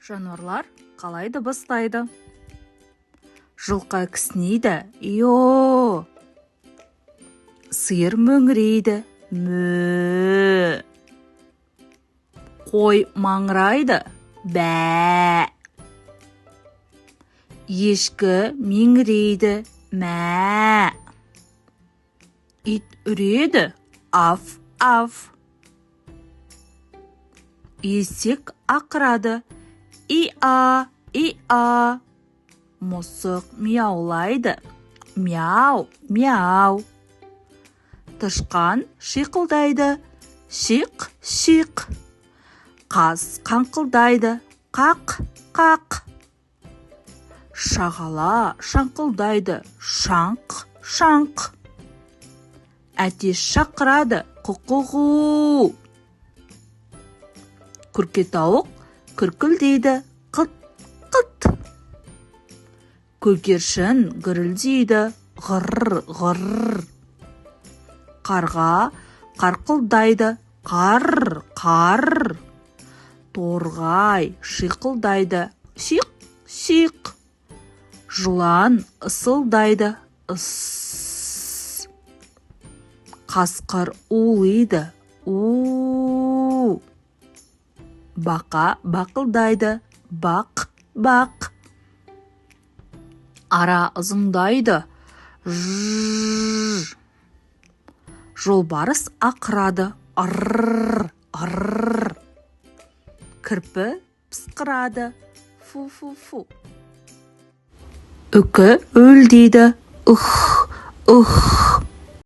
Жануарлар қалай дыбыстайды? Жылқы кісінейді, ио. Сиыр мөңірейді, мө. Қой маңырайды, бә. Ешкі меңірейді, мә. Ит үреді, аф, аф. Есек ақырады, иа, иа. Мысық мяулайды, мяу, мяу. Тышқан шиқылдайды, шиқ, шиқ. Қаз қаңқылдайды, қақ, қақ. Шағала шаңқылдайды, шаңқ, шаңқ. Әтеш шақырады, құқығу. Күркетауық күркілдейді, қыт, қыт. Көгершін гүрілдейді, ғыр, ғыр. Қарға қарқылдайды, қар, қар. Торғай шиқылдайды, шиқ, шиқ. Жылан ысылдайды, ыс. Қасқыр улиды, у. Бақа бақылдайды, бақ, бақ. Ара ызыңдайды, ж. Жолбарыс ақырады, ыр, ыр. Кірпі пысқырады, фу, фу, фу. Үкі өлдейді, ұх, ұх.